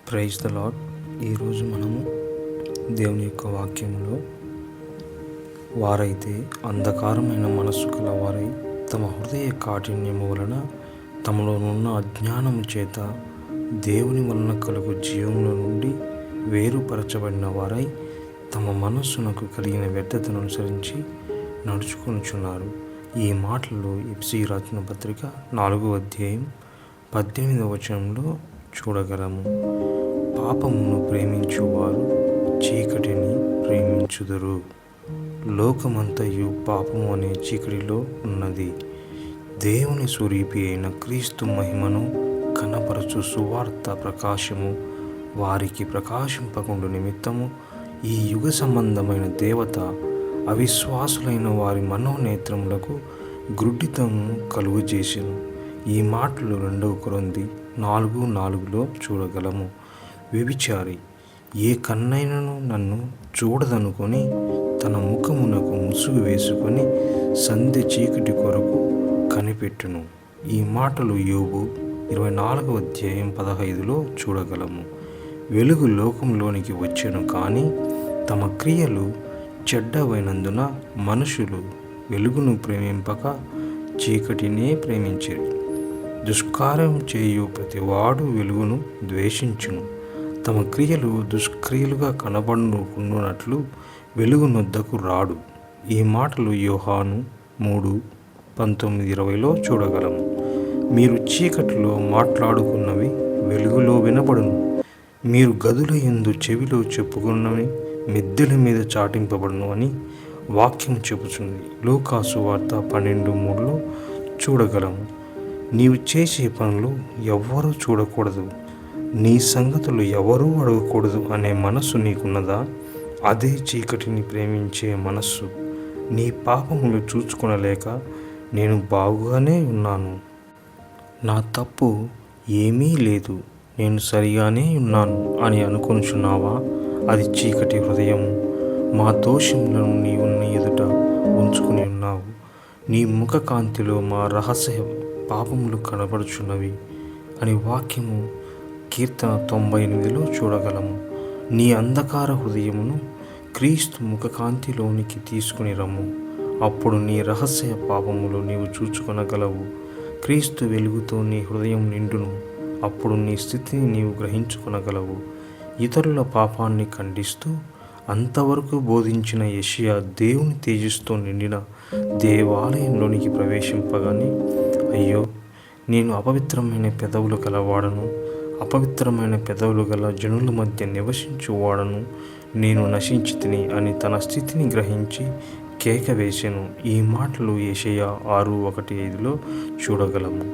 Praise the lord. ఈరోజు మనము దేవుని యొక్క వాక్యంలో వారైతే అంధకారమైన మనస్సు కల వారై తమ హృదయ కాఠిన్యము వలన తమలోనున్న అజ్ఞానము చేత దేవుని వలన కలుగు జీవముల నుండి వేరుపరచబడిన వారై తమ మనస్సునకు కలిగిన వ్యర్థతను అనుసరించి నడుచుకొనుచున్నారు. ఈ మాటలు ఎఫెసీ రాసిన పత్రిక 4వ అధ్యాయం 18వ వచనంలో చూడగలము. పాపమును ప్రేమించువారు చీకటిని ప్రేమించుదురు. లోకమంతయు పాపము అనే చీకటిలో ఉన్నది. దేవుని స్వరూపి అయిన క్రీస్తు మహిమను కనపరచు సువార్త ప్రకాశము వారికి ప్రకాశింపకుండు నిమిత్తము ఈ యుగ సంబంధమైన దేవత అవిశ్వాసులైన వారి మనోనేత్రములకు గ్రుడ్డితము కలుగజేసెను. ఈ మాటలు 2 కొరింథీ 4:4లో చూడగలము. వ్యభిచారి ఏ కన్నైనను నన్ను చూడదనుకొని తన ముఖమునకు ముసుగు వేసుకొని సంధ్య చీకటి కొరకు కనిపెట్టును. ఈ మాటలు యోబు 24వ అధ్యాయం 15లో చూడగలము. వెలుగు లోకంలోనికి వచ్చెను, కానీ తమ క్రియలు చెడ్డవైనందున మనుషులు వెలుగును ప్రేమింపక చీకటినే ప్రేమించిరి. దుష్కార్యం చేయు ప్రతివాడు వెలుగును ద్వేషించును. తమ క్రియలు దుష్క్రియలుగా కనబడుకున్నట్లు వెలుగునొద్దకు రాడు. ఈ మాటలు యోహాను 3:19-20లో చూడగలము. మీరు చీకటిలో మాట్లాడుకున్నవి వెలుగులో వినబడును. మీరు గదుల యందు చెవిలో చెప్పుకున్నవి మిద్దెల మీద చాటింపబడును అని వాక్యం చెబుతుంది. లూకా సువార్త 12:3లో చూడగలము. నీవు చేసే పనులు ఎవ్వరూ చూడకూడదు, నీ సంగతులు ఎవరూ అడగకూడదు అనే మనస్సు నీకున్నదా? అదే చీకటిని ప్రేమించే మనస్సు. నీ పాపములు చూచుకొనలేక నేను బాగుగానే ఉన్నాను, నా తప్పు ఏమీ లేదు, నేను సరిగానే ఉన్నాను అని అనుకొనుచున్నావా? అది చీకటి హృదయము. మా దోషములను నీవు నీ ఎదుట ఉంచుకుని ఉన్నావు. నీ ముఖ కాంతిలో మా రహస్య పాపములు కనబడుచున్నవి అని వాక్యము కీర్తన 98లో చూడగలము. నీ అంధకార హృదయమును క్రీస్తు ముఖకాంతిలోనికి తీసుకుని రమ్ము. అప్పుడు నీ రహస్య పాపములు నీవు చూచుకొనగలవు. క్రీస్తు వెలుగుతో నీ హృదయం నిండును. అప్పుడు నీ స్థితిని నీవు గ్రహించుకొనగలవు. ఇతరుల పాపాన్ని ఖండిస్తూ అంతవరకు బోధించిన యెషయా దేవుని తేజస్సుతో నిండిన దేవాలయంలోనికి ప్రవేశింపగానే, అయ్యో, నేను అపవిత్రమైన పెదవులు గలవాడను, అపవిత్రమైన పెదవులు గల జనుల మధ్య నివసించువాడను, నేను నశించితిని అని తన స్థితిని గ్రహించి కేక వేసెను. ఈ మాటలు యెషయా 6:1-5లో చూడగలము.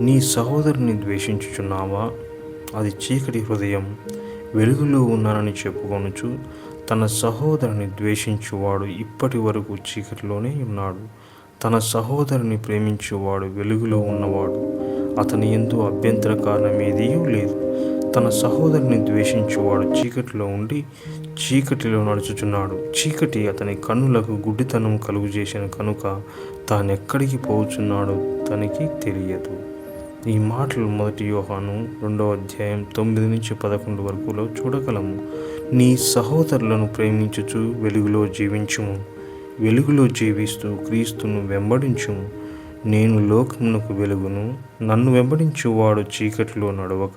నీ సహోదరుని ద్వేషించుచున్నావా? అది చీకటి హృదయం. వెలుగులో ఉన్నానని చెప్పుకొనుచు తన సహోదరుని ద్వేషించువాడు ఇప్పటి వరకు చీకటిలోనే ఉన్నాడు. తన సహోదరుని ప్రేమించువాడు వెలుగులో ఉన్నవాడు, అతని యందు అభ్యంతర కారణమేదీ లేదు. తన సహోదరుని ద్వేషించువాడు చీకటిలో ఉండి చీకటిలో నడుచుచున్నాడు. చీకటి అతని కన్నులకు గుడ్డితనం కలుగజేసిన కనుక తానెక్కడికి పోచున్నాడో తనకి తెలియదు. ఈ మాటలు 1 యోహాను 2వ అధ్యాయం 9-11 వరకులో చూడగలము. నీ సహోదరులను ప్రేమించుచు వెలుగులో జీవించుము. వెలుగులో జీవిస్తూ క్రీస్తును వెంబడించుము. నేను లోకమునకు వెలుగును. నన్ను వెంబడించువాడు చీకటిలో నడవక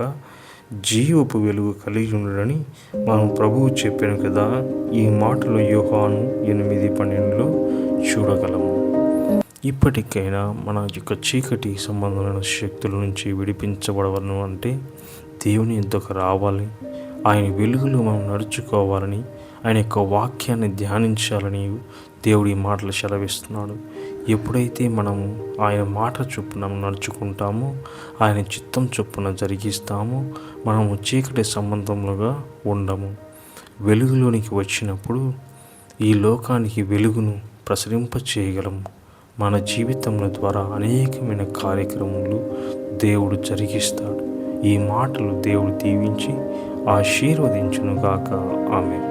జీవపు వెలుగు కలిగి ఉండడని మనం ప్రభువు చెప్పాను కదా. ఈ మాటలు యోహాను 8:12లో చూడగలము. ఇప్పటికైనా మన యొక్క చీకటి సంబంధమైన శక్తుల నుంచి విడిపించబడవలను అంటే దేవుని యొద్దకు రావాలి. ఆయన వెలుగులో మనం నడుచుకోవాలని, ఆయన యొక్క వాక్యాన్ని ధ్యానించాలని దేవుడి మాటలు సెలవిస్తున్నాడు. ఎప్పుడైతే మనము ఆయన మాట చొప్పున నడుచుకుంటామో, ఆయన చిత్తం చొప్పున జరిగిస్తామో, మనము చీకటి సంబంధములుగా ఉండము. వెలుగులోనికి వచ్చినప్పుడు ఈ లోకానికి వెలుగును ప్రసరింప చేయగలము. మన జీవితముల ద్వారా అనేకమైన కార్యక్రమాలు దేవుడు జరిగిస్తాడు. ఈ మాటలు దేవుడు దీవించి ఆశీర్వదించునుగాక. ఆమేన్.